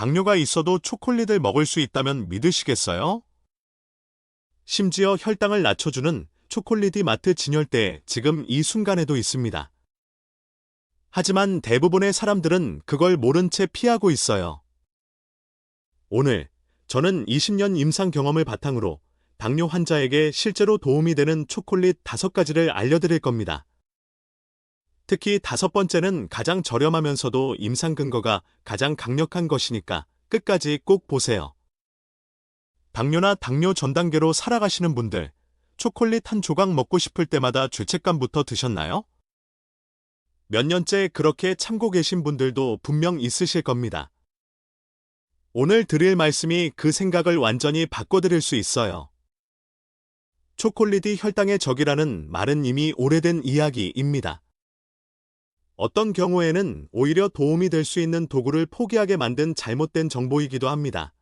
당뇨가 있어도 초콜릿을 먹을 수 있다면 믿으시겠어요? 심지어 혈당을 낮춰주는 초콜릿이 마트 진열대에 지금 이 순간에도 있습니다. 하지만 대부분의 사람들은 그걸 모른 채 피하고 있어요. 오늘 저는 20년 임상 경험을 바탕으로 당뇨 환자에게 실제로 도움이 되는 초콜릿 5가지를 알려드릴 겁니다. 특히 5번째는 가장 저렴하면서도 임상 근거가 가장 강력한 것이니까 끝까지 꼭 보세요. 당뇨나 당뇨 전 단계로 살아가시는 분들, 초콜릿 한 조각 먹고 싶을 때마다 죄책감부터 드셨나요? 몇 년째 그렇게 참고 계신 분들도 분명 있으실 겁니다. 오늘 드릴 말씀이 그 생각을 완전히 바꿔드릴 수 있어요. 초콜릿이 혈당의 적이라는 말은 이미 오래된 이야기입니다. 어떤 경우에는 오히려 도움이 될 수 있는 도구를 포기하게 만든 잘못된 정보이기도 합니다.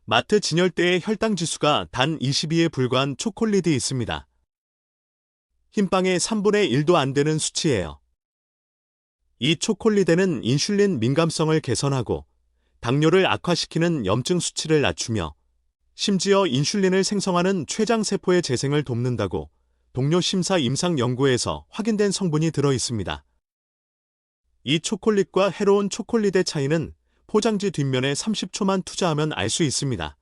마트 진열대의 혈당 지수가 단 22에 불과한 초콜릿이 있습니다. 흰빵의 3분의 1도 안 되는 수치예요. 이 초콜릿에는 인슐린 민감성을 개선하고 당뇨를 악화시키는 염증 수치를 낮추며 심지어 인슐린을 생성하는 췌장세포의 재생을 돕는다고 동료 심사 임상 연구에서 확인된 성분이 들어 있습니다. 이 초콜릿과 해로운 초콜릿의 차이는 포장지 뒷면에 30초만 투자하면 알 수 있습니다.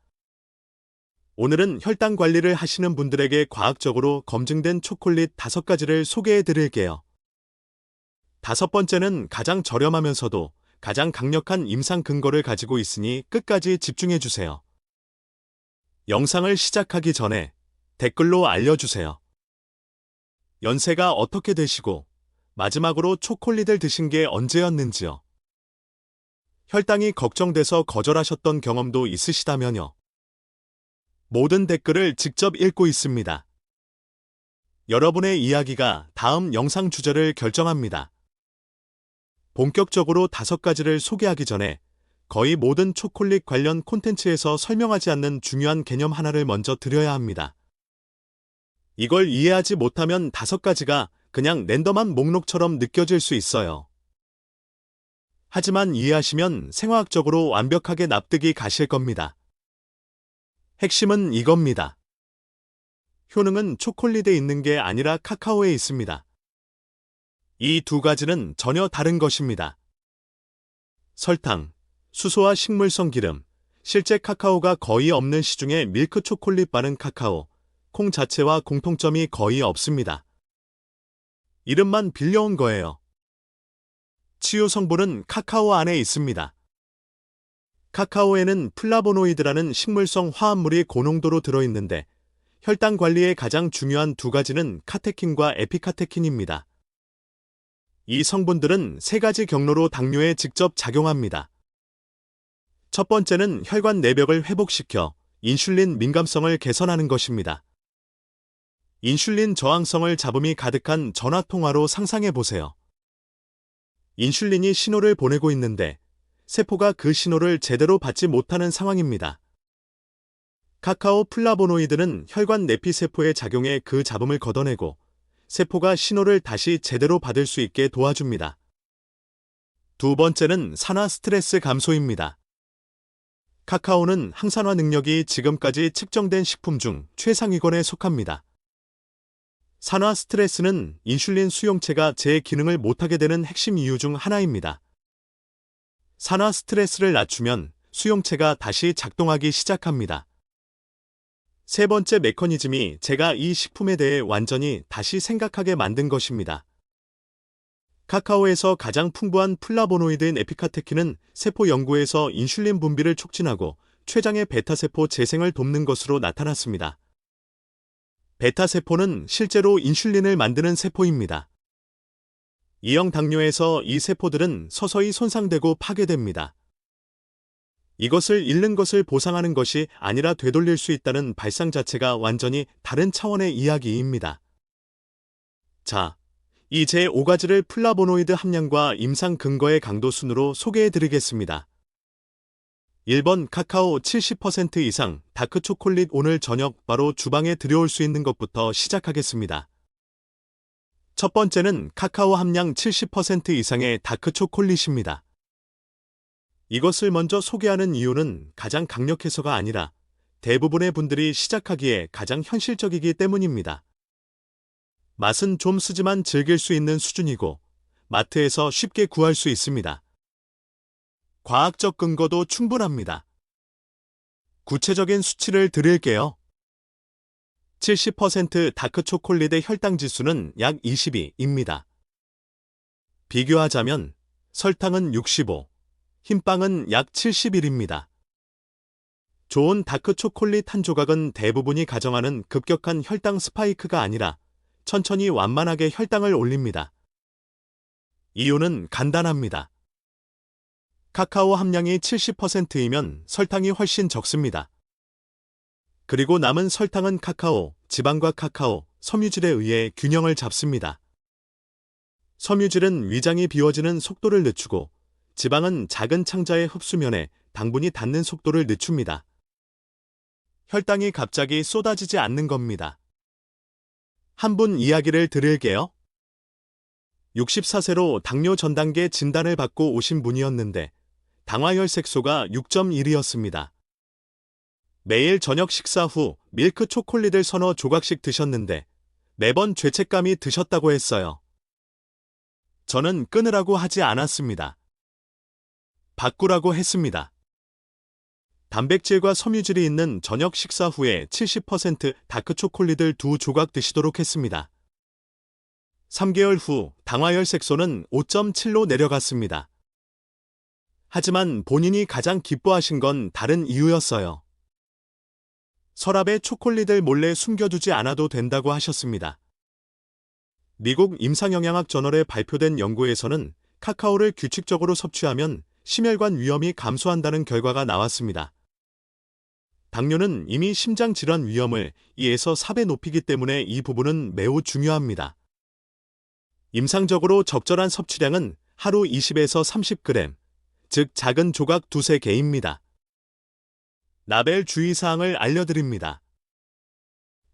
오늘은 혈당 관리를 하시는 분들에게 과학적으로 검증된 초콜릿 5가지를 소개해 드릴게요. 5번째는 가장 저렴하면서도 가장 강력한 임상 근거를 가지고 있으니 끝까지 집중해 주세요. 영상을 시작하기 전에 댓글로 알려주세요. 연세가 어떻게 되시고 마지막으로 초콜릿을 드신 게 언제였는지요. 혈당이 걱정돼서 거절하셨던 경험도 있으시다면요. 모든 댓글을 직접 읽고 있습니다. 여러분의 이야기가 다음 영상 주제를 결정합니다. 본격적으로 5가지를 소개하기 전에 거의 모든 초콜릿 관련 콘텐츠에서 설명하지 않는 중요한 개념 하나를 먼저 드려야 합니다. 이걸 이해하지 못하면 5가지가 그냥 랜덤한 목록처럼 느껴질 수 있어요. 하지만 이해하시면 생화학적으로 완벽하게 납득이 가실 겁니다. 핵심은 이겁니다. 효능은 초콜릿에 있는 게 아니라 카카오에 있습니다. 이 2가지는 전혀 다른 것입니다. 설탕, 수소와 식물성 기름, 실제 카카오가 거의 없는 시중에 밀크 초콜릿 바른 카카오, 콩 자체와 공통점이 거의 없습니다. 이름만 빌려온 거예요. 치유 성분은 카카오 안에 있습니다. 카카오에는 플라보노이드라는 식물성 화합물이 고농도로 들어있는데 혈당 관리에 가장 중요한 2가지는 카테킨과 에피카테킨입니다. 이 성분들은 3가지 경로로 당뇨에 직접 작용합니다. 첫 번째는 혈관 내벽을 회복시켜 인슐린 민감성을 개선하는 것입니다. 인슐린 저항성을 잡음이 가득한 전화통화로 상상해 보세요. 인슐린이 신호를 보내고 있는데 세포가 그 신호를 제대로 받지 못하는 상황입니다. 카카오 플라보노이드는 혈관 내피세포의 작용에 그 잡음을 걷어내고 세포가 신호를 다시 제대로 받을 수 있게 도와줍니다. 2번째는 산화 스트레스 감소입니다. 카카오는 항산화 능력이 지금까지 측정된 식품 중 최상위권에 속합니다. 산화 스트레스는 인슐린 수용체가 제 기능을 못하게 되는 핵심 이유 중 하나입니다. 산화 스트레스를 낮추면 수용체가 다시 작동하기 시작합니다. 3번째 메커니즘이 제가 이 식품에 대해 완전히 다시 생각하게 만든 것입니다. 카카오에서 가장 풍부한 플라보노이드인 에피카테킨은 세포 연구에서 인슐린 분비를 촉진하고 췌장의 베타세포 재생을 돕는 것으로 나타났습니다. 베타세포는 실제로 인슐린을 만드는 세포입니다. 이형 당뇨에서 이 세포들은 서서히 손상되고 파괴됩니다. 이것을 잃는 것을 보상하는 것이 아니라 되돌릴 수 있다는 발상 자체가 완전히 다른 차원의 이야기입니다. 자, 이 제5가지를 플라보노이드 함량과 임상 근거의 강도 순으로 소개해 드리겠습니다. 1번 카카오 70% 이상 다크 초콜릿. 오늘 저녁 바로 주방에 들여올 수 있는 것부터 시작하겠습니다. 첫 번째는 카카오 함량 70% 이상의 다크 초콜릿입니다. 이것을 먼저 소개하는 이유는 가장 강력해서가 아니라 대부분의 분들이 시작하기에 가장 현실적이기 때문입니다. 맛은 좀 쓰지만 즐길 수 있는 수준이고 마트에서 쉽게 구할 수 있습니다. 과학적 근거도 충분합니다. 구체적인 수치를 드릴게요. 70% 다크 초콜릿의 혈당 지수는 약 22입니다. 비교하자면 설탕은 65, 흰빵은 약 71입니다. 좋은 다크 초콜릿 한 조각은 대부분이 가정하는 급격한 혈당 스파이크가 아니라 천천히 완만하게 혈당을 올립니다. 이유는 간단합니다. 카카오 함량이 70%이면 설탕이 훨씬 적습니다. 그리고 남은 설탕은 카카오, 지방과 카카오, 섬유질에 의해 균형을 잡습니다. 섬유질은 위장이 비워지는 속도를 늦추고 지방은 작은 창자의 흡수면에 당분이 닿는 속도를 늦춥니다. 혈당이 갑자기 쏟아지지 않는 겁니다. 한 분 이야기를 드릴게요. 64세로 당뇨 전단계 진단을 받고 오신 분이었는데 당화혈색소가 6.1이었습니다. 매일 저녁 식사 후 밀크 초콜릿을 서너 조각씩 드셨는데 매번 죄책감이 드셨다고 했어요. 저는 끊으라고 하지 않았습니다. 바꾸라고 했습니다. 단백질과 섬유질이 있는 저녁 식사 후에 70% 다크 초콜릿을 2조각 드시도록 했습니다. 3개월 후 당화혈색소는 5.7로 내려갔습니다. 하지만 본인이 가장 기뻐하신 건 다른 이유였어요. 서랍에 초콜릿을 몰래 숨겨두지 않아도 된다고 하셨습니다. 미국 임상영양학 저널에 발표된 연구에서는 카카오를 규칙적으로 섭취하면 심혈관 위험이 감소한다는 결과가 나왔습니다. 당뇨는 이미 심장질환 위험을 2에서 4배 높이기 때문에 이 부분은 매우 중요합니다. 임상적으로 적절한 섭취량은 하루 20에서 30g, 즉 작은 조각 2~3개입니다. 라벨 주의사항을 알려드립니다.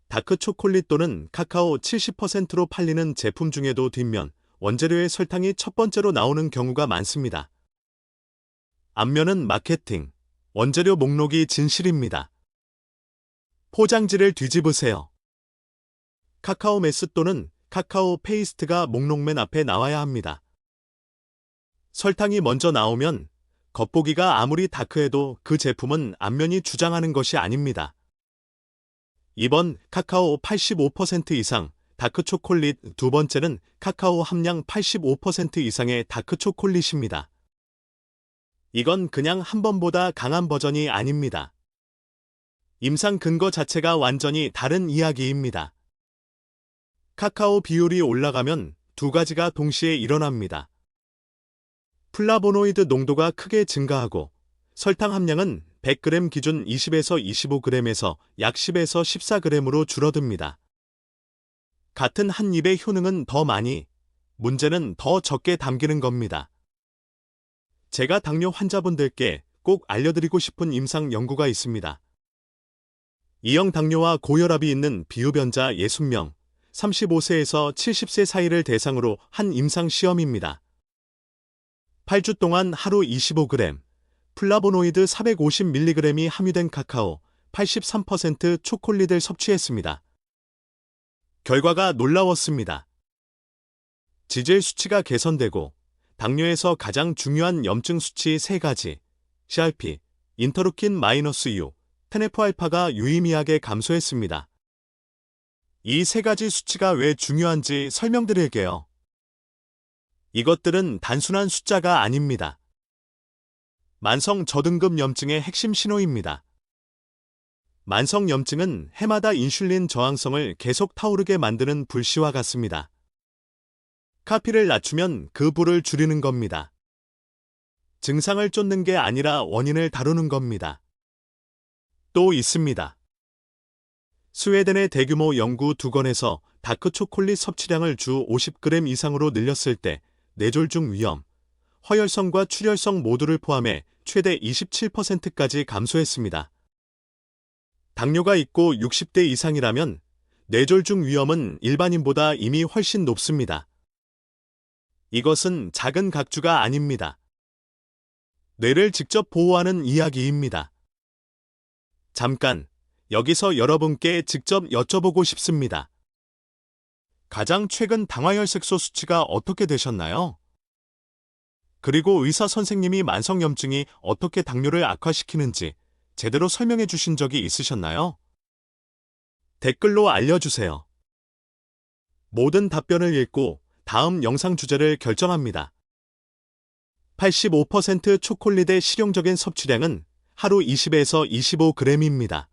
다크 초콜릿 또는 카카오 70%로 팔리는 제품 중에도 뒷면, 원재료의 설탕이 첫 번째로 나오는 경우가 많습니다. 앞면은 마케팅, 원재료 목록이 진실입니다. 포장지를 뒤집으세요. 카카오 메스 또는 카카오 페이스트가 목록 맨 앞에 나와야 합니다. 설탕이 먼저 나오면 겉보기가 아무리 다크해도 그 제품은 앞면이 주장하는 것이 아닙니다. 2번 카카오 85% 이상 다크 초콜릿, 두 번째는 카카오 함량 85% 이상의 다크 초콜릿입니다. 이건 그냥 한 번보다 강한 버전이 아닙니다. 임상 근거 자체가 완전히 다른 이야기입니다. 카카오 비율이 올라가면 두 가지가 동시에 일어납니다. 플라보노이드 농도가 크게 증가하고 설탕 함량은 100g 기준 20에서 25g에서 약 10에서 14g으로 줄어듭니다. 같은 한 입의 효능은 더 많이, 문제는 더 적게 담기는 겁니다. 제가 당뇨 환자분들께 꼭 알려드리고 싶은 임상 연구가 있습니다. 2형 당뇨와 고혈압이 있는 비흡연자 60명, 35세에서 70세 사이를 대상으로 한 임상 시험입니다. 8주 동안 하루 25g, 플라보노이드 450mg이 함유된 카카오 83% 초콜릿을 섭취했습니다. 결과가 놀라웠습니다. 지질 수치가 개선되고 당뇨에서 가장 중요한 염증 수치 3가지, CRP, 인터루킨-6, 테네프알파가 유의미하게 감소했습니다. 이 3가지 수치가 왜 중요한지 설명드릴게요. 이것들은 단순한 숫자가 아닙니다. 만성 저등급 염증의 핵심 신호입니다. 만성 염증은 해마다 인슐린 저항성을 계속 타오르게 만드는 불씨와 같습니다. 카피를 낮추면 그 불을 줄이는 겁니다. 증상을 쫓는 게 아니라 원인을 다루는 겁니다. 또 있습니다. 스웨덴의 대규모 연구 2건에서 다크 초콜릿 섭취량을 주 50g 이상으로 늘렸을 때 뇌졸중 위험, 허혈성과 출혈성 모두를 포함해 최대 27%까지 감소했습니다. 당뇨가 있고 60대 이상이라면 뇌졸중 위험은 일반인보다 이미 훨씬 높습니다. 이것은 작은 각주가 아닙니다. 뇌를 직접 보호하는 이야기입니다. 잠깐, 여기서 여러분께 직접 여쭤보고 싶습니다. 가장 최근 당화혈색소 수치가 어떻게 되셨나요? 그리고 의사 선생님이 만성염증이 어떻게 당뇨를 악화시키는지 제대로 설명해 주신 적이 있으셨나요? 댓글로 알려주세요. 모든 답변을 읽고 다음 영상 주제를 결정합니다. 85% 초콜릿의 실용적인 섭취량은 하루 20에서 25g입니다.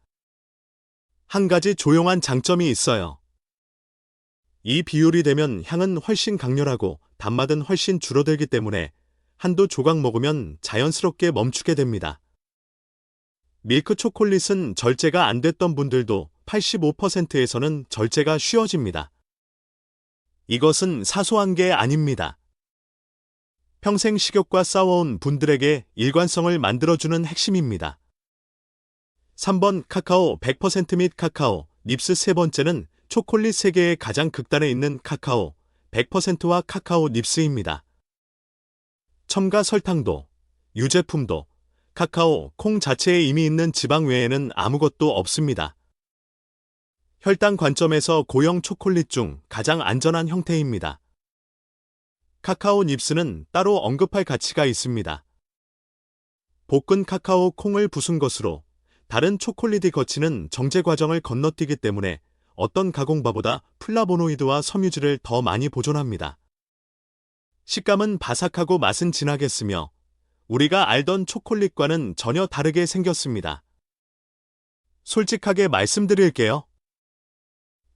한 가지 조용한 장점이 있어요. 이 비율이 되면 향은 훨씬 강렬하고 단맛은 훨씬 줄어들기 때문에 한두 조각 먹으면 자연스럽게 멈추게 됩니다. 밀크 초콜릿은 절제가 안 됐던 분들도 85%에서는 절제가 쉬워집니다. 이것은 사소한 게 아닙니다. 평생 식욕과 싸워온 분들에게 일관성을 만들어주는 핵심입니다. 3번 카카오 100% 및 카카오 닙스. 세 번째는 초콜릿 세계의 가장 극단에 있는 카카오 100%와 카카오 닙스입니다. 첨가 설탕도, 유제품도, 카카오 콩 자체에 이미 있는 지방 외에는 아무것도 없습니다. 혈당 관점에서 고형 초콜릿 중 가장 안전한 형태입니다. 카카오 닙스는 따로 언급할 가치가 있습니다. 볶은 카카오 콩을 부순 것으로 다른 초콜릿이 거치는 정제 과정을 건너뛰기 때문에 어떤 가공바보다 플라보노이드와 섬유질을 더 많이 보존합니다. 식감은 바삭하고 맛은 진하게 쓰며 우리가 알던 초콜릿과는 전혀 다르게 생겼습니다. 솔직하게 말씀드릴게요.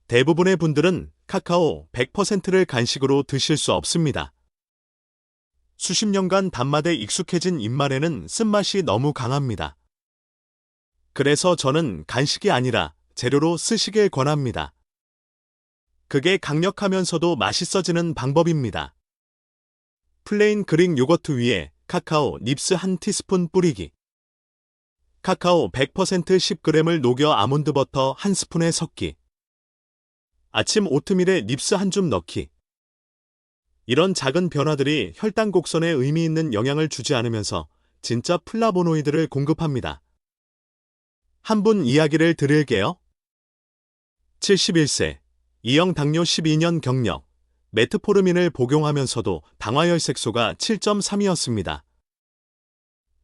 대부분의 분들은 카카오 100%를 간식으로 드실 수 없습니다. 수십 년간 단맛에 익숙해진 입맛에는 쓴맛이 너무 강합니다. 그래서 저는 간식이 아니라 재료로 쓰시길 권합니다. 그게 강력하면서도 맛있어지는 방법입니다. 플레인 그릭 요거트 위에 카카오 닙스 1티스푼 뿌리기. 카카오 100% 10g을 녹여 아몬드 버터 1스푼에 섞기. 아침 오트밀에 닙스 한 줌 넣기. 이런 작은 변화들이 혈당 곡선에 의미 있는 영향을 주지 않으면서 진짜 플라보노이드를 공급합니다. 한 분 이야기를 드릴게요. 71세, 이형 당뇨 12년 경력, 메트포르민을 복용하면서도 당화혈색소가 7.3이었습니다.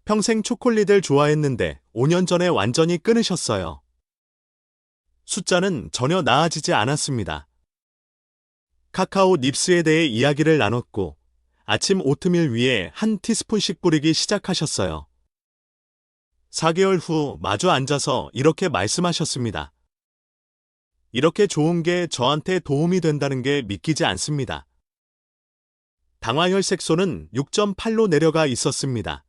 평생 초콜릿을 좋아했는데 5년 전에 완전히 끊으셨어요. 숫자는 전혀 나아지지 않았습니다. 카카오 닙스에 대해 이야기를 나눴고 아침 오트밀 위에 1티스푼씩 뿌리기 시작하셨어요. 4개월 후 마주 앉아서 이렇게 말씀하셨습니다. 이렇게 좋은 게 저한테 도움이 된다는 게 믿기지 않습니다. 당화혈색소는 6.8로 내려가 있었습니다.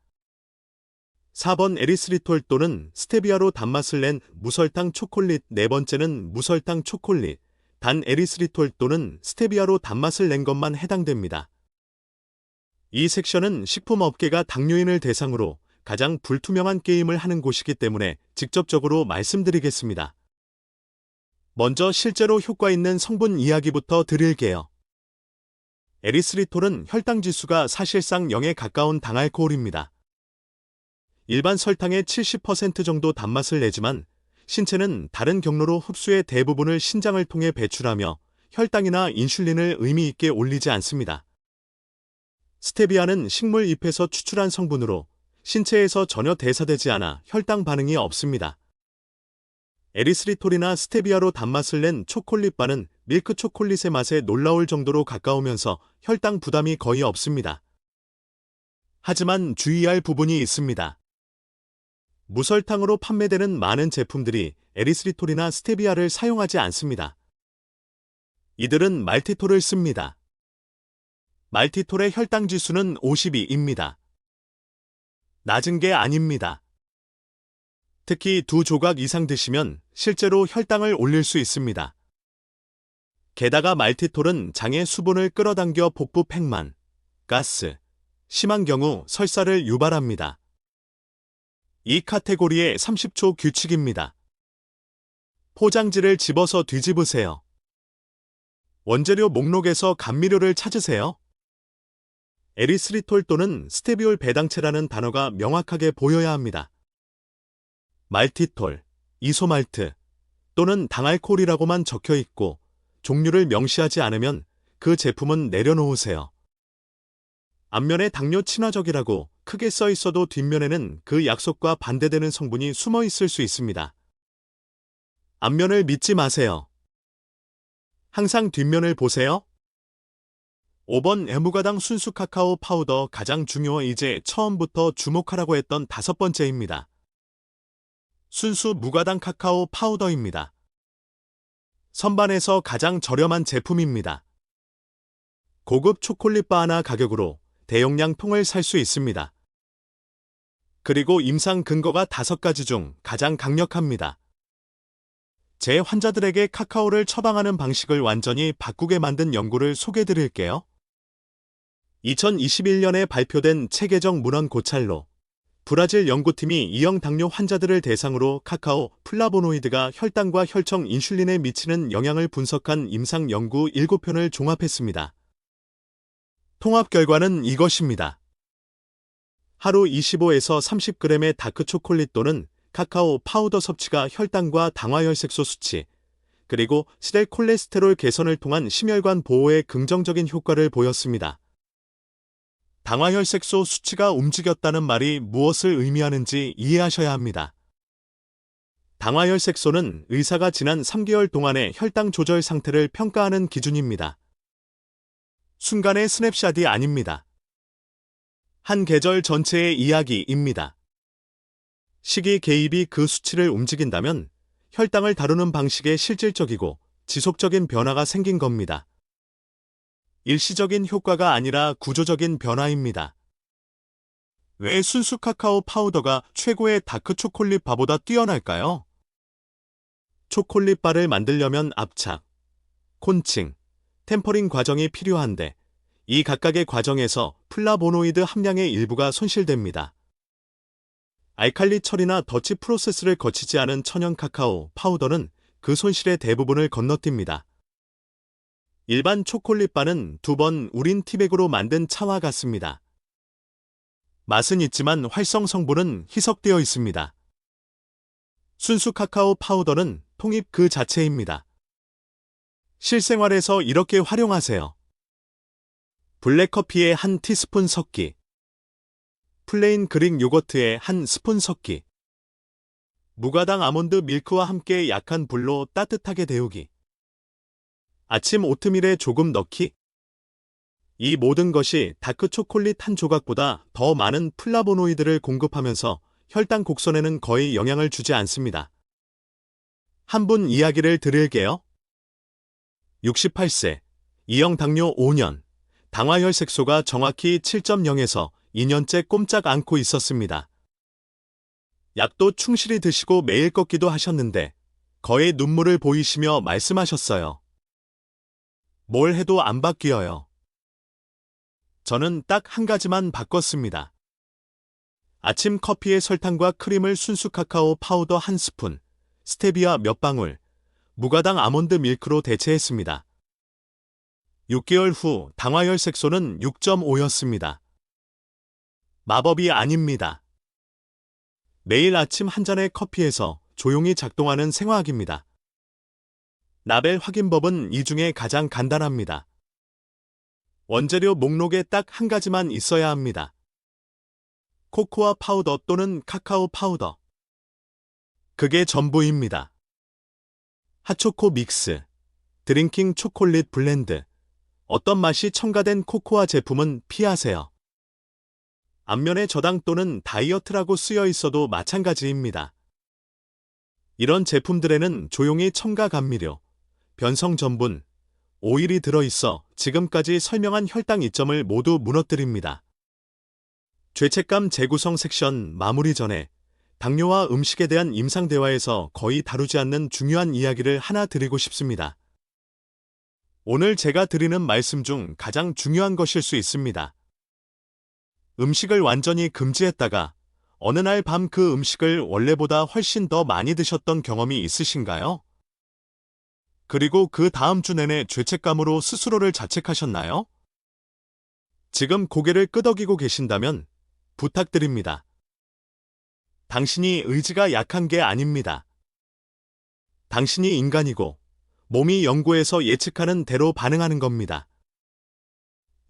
4번 에리스리톨 또는 스테비아로 단맛을 낸 무설탕 초콜릿. 네 번째는 무설탕 초콜릿, 단 에리스리톨 또는 스테비아로 단맛을 낸 것만 해당됩니다. 이 섹션은 식품업계가 당뇨인을 대상으로 가장 불투명한 게임을 하는 곳이기 때문에 직접적으로 말씀드리겠습니다. 먼저 실제로 효과 있는 성분 이야기부터 드릴게요. 에리스리톨은 혈당 지수가 사실상 0에 가까운 당알코올입니다. 일반 설탕의 70% 정도 단맛을 내지만 신체는 다른 경로로 흡수의 대부분을 신장을 통해 배출하며 혈당이나 인슐린을 의미 있게 올리지 않습니다. 스테비아는 식물 잎에서 추출한 성분으로 신체에서 전혀 대사되지 않아 혈당 반응이 없습니다. 에리스리톨이나 스테비아로 단맛을 낸 초콜릿바는 밀크 초콜릿의 맛에 놀라울 정도로 가까우면서 혈당 부담이 거의 없습니다. 하지만 주의할 부분이 있습니다. 무설탕으로 판매되는 많은 제품들이 에리스리톨이나 스테비아를 사용하지 않습니다. 이들은 말티톨을 씁니다. 말티톨의 혈당 지수는 52입니다. 낮은 게 아닙니다. 특히 2조각 이상 드시면 실제로 혈당을 올릴 수 있습니다. 게다가 말티톨은 장의 수분을 끌어당겨 복부 팽만, 가스, 심한 경우 설사를 유발합니다. 이 카테고리의 30초 규칙입니다. 포장지를 집어서 뒤집으세요. 원재료 목록에서 감미료를 찾으세요. 에리스리톨 또는 스테비올 배당체라는 단어가 명확하게 보여야 합니다. 말티톨, 이소말트 또는 당알코올이라고만 적혀 있고 종류를 명시하지 않으면 그 제품은 내려놓으세요. 앞면에 당뇨 친화적이라고 크게 써 있어도 뒷면에는 그 약속과 반대되는 성분이 숨어 있을 수 있습니다. 앞면을 믿지 마세요. 항상 뒷면을 보세요. 5번 애무가당 순수 카카오 파우더 가장 중요 이제 처음부터 주목하라고 했던 5번째입니다. 순수 무가당 카카오 파우더입니다. 선반에서 가장 저렴한 제품입니다. 고급 초콜릿바 하나 가격으로 대용량 통을 살 수 있습니다. 그리고 임상 근거가 5가지 중 가장 강력합니다. 제 환자들에게 카카오를 처방하는 방식을 완전히 바꾸게 만든 연구를 소개드릴게요. 2021년에 발표된 체계적 문헌 고찰로 브라질 연구팀이 E형 당뇨 환자들을 대상으로 카카오 플라보노이드가 혈당과 혈청 인슐린에 미치는 영향을 분석한 임상 연구 7편을 종합했습니다. 통합 결과는 이것입니다. 하루 25에서 30g의 다크 초콜릿 또는 카카오 파우더 섭취가 혈당과 당화혈색소 수치, 그리고 시대 콜레스테롤 개선을 통한 심혈관 보호에 긍정적인 효과를 보였습니다. 당화혈색소 수치가 움직였다는 말이 무엇을 의미하는지 이해하셔야 합니다. 당화혈색소는 의사가 지난 3개월 동안의 혈당 조절 상태를 평가하는 기준입니다. 순간의 스냅샷이 아닙니다. 한 계절 전체의 이야기입니다. 시기 개입이 그 수치를 움직인다면 혈당을 다루는 방식에 실질적이고 지속적인 변화가 생긴 겁니다. 일시적인 효과가 아니라 구조적인 변화입니다. 왜 순수 카카오 파우더가 최고의 다크 초콜릿 바보다 뛰어날까요? 초콜릿 바를 만들려면 압착, 콘칭, 템퍼링 과정이 필요한데 이 각각의 과정에서 플라보노이드 함량의 일부가 손실됩니다. 알칼리 처리나 더치 프로세스를 거치지 않은 천연 카카오 파우더는 그 손실의 대부분을 건너뜁니다. 일반 초콜릿바는 2번 우린 티백으로 만든 차와 같습니다. 맛은 있지만 활성 성분은 희석되어 있습니다. 순수 카카오 파우더는 통입 그 자체입니다. 실생활에서 이렇게 활용하세요. 블랙커피에 한 티스푼 섞기, 플레인 그릭 요거트에 한 스푼 섞기, 무가당 아몬드 밀크와 함께 약한 불로 따뜻하게 데우기, 아침 오트밀에 조금 넣기. 이 모든 것이 다크 초콜릿 한 조각보다 더 많은 플라보노이드를 공급하면서 혈당 곡선에는 거의 영향을 주지 않습니다. 한 분 이야기를 드릴게요. 68세, E형 당뇨 5년, 당화혈색소가 정확히 7.0에서 2년째 꼼짝 않고 있었습니다. 약도 충실히 드시고 매일 걷기도 하셨는데 거의 눈물을 보이시며 말씀하셨어요. 뭘 해도 안 바뀌어요. 저는 딱 한 가지만 바꿨습니다. 아침 커피에 설탕과 크림을 순수 카카오 파우더 한 스푼, 스테비아 몇 방울, 무가당 아몬드 밀크로 대체했습니다. 6개월 후 당화혈색소는 6.5였습니다. 마법이 아닙니다. 매일 아침 한 잔의 커피에서 조용히 작동하는 생화학입니다. 라벨 확인법은 이 중에 가장 간단합니다. 원재료 목록에 딱 한 가지만 있어야 합니다. 코코아 파우더 또는 카카오 파우더. 그게 전부입니다. 핫초코 믹스, 드링킹 초콜릿 블렌드. 어떤 맛이 첨가된 코코아 제품은 피하세요. 앞면에 저당 또는 다이어트라고 쓰여 있어도 마찬가지입니다. 이런 제품들에는 조용히 첨가 감미료, 변성 전분, 오일이 들어있어 지금까지 설명한 혈당 이점을 모두 무너뜨립니다. 죄책감 재구성 섹션 마무리 전에 당뇨와 음식에 대한 임상 대화에서 거의 다루지 않는 중요한 이야기를 하나 드리고 싶습니다. 오늘 제가 드리는 말씀 중 가장 중요한 것일 수 있습니다. 음식을 완전히 금지했다가 어느 날 밤 그 음식을 원래보다 훨씬 더 많이 드셨던 경험이 있으신가요? 그리고 그 다음 주 내내 죄책감으로 스스로를 자책하셨나요? 지금 고개를 끄덕이고 계신다면 부탁드립니다. 당신이 의지가 약한 게 아닙니다. 당신이 인간이고 몸이 연구에서 예측하는 대로 반응하는 겁니다.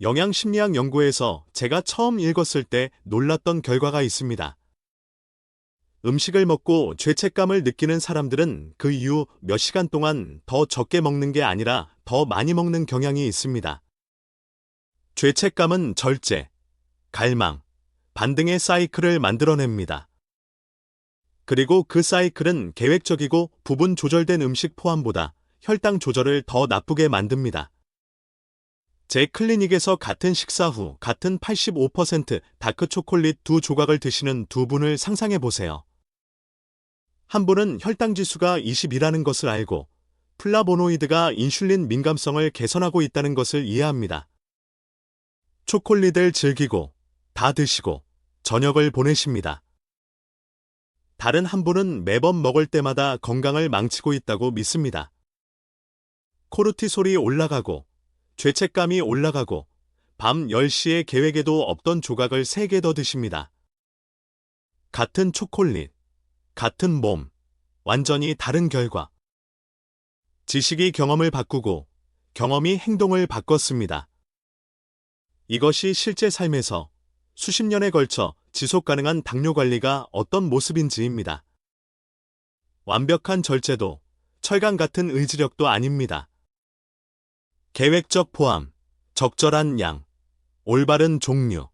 영양심리학 연구에서 제가 처음 읽었을 때 놀랐던 결과가 있습니다. 음식을 먹고 죄책감을 느끼는 사람들은 그 이후 몇 시간 동안 더 적게 먹는 게 아니라 더 많이 먹는 경향이 있습니다. 죄책감은 절제, 갈망, 반등의 사이클을 만들어냅니다. 그리고 그 사이클은 계획적이고 부분 조절된 음식 포함보다 혈당 조절을 더 나쁘게 만듭니다. 제 클리닉에서 같은 식사 후 같은 85% 다크 초콜릿 2조각을 드시는 두 분을 상상해 보세요. 한 분은 혈당 지수가 20이라는 것을 알고 플라보노이드가 인슐린 민감성을 개선하고 있다는 것을 이해합니다. 초콜릿을 즐기고 다 드시고 저녁을 보내십니다. 다른 한 분은 매번 먹을 때마다 건강을 망치고 있다고 믿습니다. 코르티솔이 올라가고 죄책감이 올라가고 밤 10시에 계획에도 없던 조각을 3개 더 드십니다. 같은 초콜릿, 같은 몸, 완전히 다른 결과. 지식이 경험을 바꾸고 경험이 행동을 바꿨습니다. 이것이 실제 삶에서 수십 년에 걸쳐 지속 가능한 당뇨 관리가 어떤 모습인지입니다. 완벽한 절제도 철강 같은 의지력도 아닙니다. 계획적 포함, 적절한 양, 올바른 종류.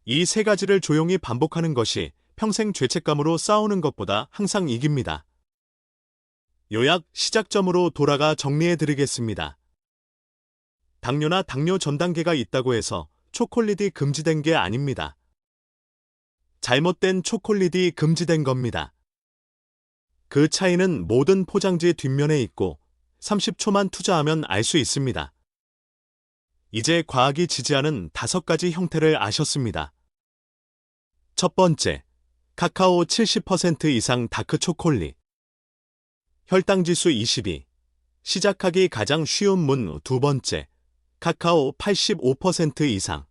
이 세 가지를 조용히 반복하는 것이 평생 죄책감으로 싸우는 것보다 항상 이깁니다. 요약 시작점으로 돌아가 정리해드리겠습니다. 당뇨나 당뇨 전 단계가 있다고 해서 초콜릿이 금지된 게 아닙니다. 잘못된 초콜릿이 금지된 겁니다. 그 차이는 모든 포장지 뒷면에 있고 30초만 투자하면 알 수 있습니다. 이제 과학이 지지하는 5가지 형태를 아셨습니다. 첫 번째, 카카오 70% 이상 다크 초콜릿. 혈당지수 22. 시작하기 가장 쉬운 문. 두 번째, 카카오 85% 이상.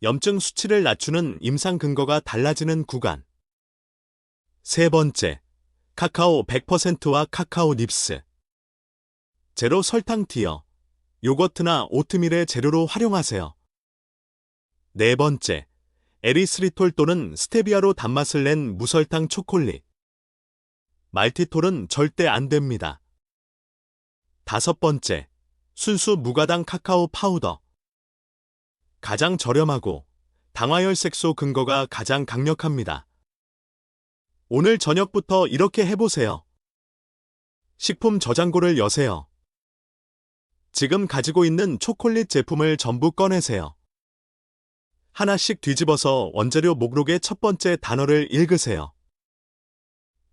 염증 수치를 낮추는 임상 근거가 달라지는 구간. 세 번째, 카카오 100%와 카카오 닙스. 제로 설탕 티어, 요거트나 오트밀의 재료로 활용하세요. 네 번째, 에리스리톨 또는 스테비아로 단맛을 낸 무설탕 초콜릿. 말티톨은 절대 안 됩니다. 다섯 번째, 순수 무가당 카카오 파우더. 가장 저렴하고 당화혈색소 근거가 가장 강력합니다. 오늘 저녁부터 이렇게 해보세요. 식품 저장고를 여세요. 지금 가지고 있는 초콜릿 제품을 전부 꺼내세요. 하나씩 뒤집어서 원재료 목록의 첫 번째 단어를 읽으세요.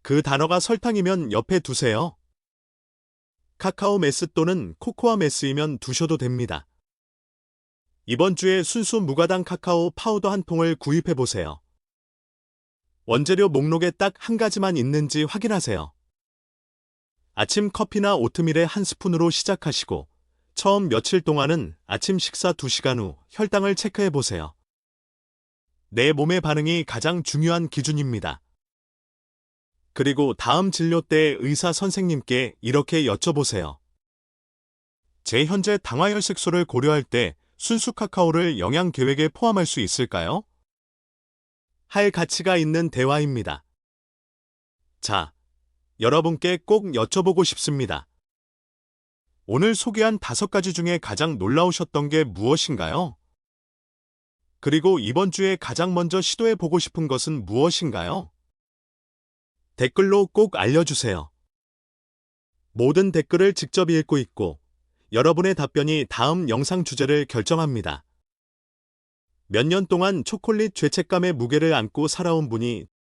그 단어가 설탕이면 옆에 두세요. 카카오 메스 또는 코코아 메스이면 두셔도 됩니다. 이번 주에 순수 무가당 카카오 파우더 한 통을 구입해보세요. 원재료 목록에 딱 한 가지만 있는지 확인하세요. 아침 커피나 오트밀의 한 스푼으로 시작하시고 처음 며칠 동안은 아침 식사 2시간 후 혈당을 체크해보세요. 내 몸의 반응이 가장 중요한 기준입니다. 그리고 다음 진료 때 의사 선생님께 이렇게 여쭤보세요. 제 현재 당화혈색소를 고려할 때 순수 카카오를 영양 계획에 포함할 수 있을까요? 할 가치가 있는 대화입니다. 자, 여러분께 꼭 여쭤보고 싶습니다. 오늘 소개한 5가지 중에 가장 놀라우셨던 게 무엇인가요? 그리고 이번 주에 가장 먼저 시도해보고 싶은 것은 무엇인가요? 댓글로 꼭 알려주세요. 모든 댓글을 직접 읽고 있고 여러분의 답변이 다음 영상 주제를 결정합니다. 몇 년 동안 초콜릿 죄책감의 무게를 안고 살아온 분이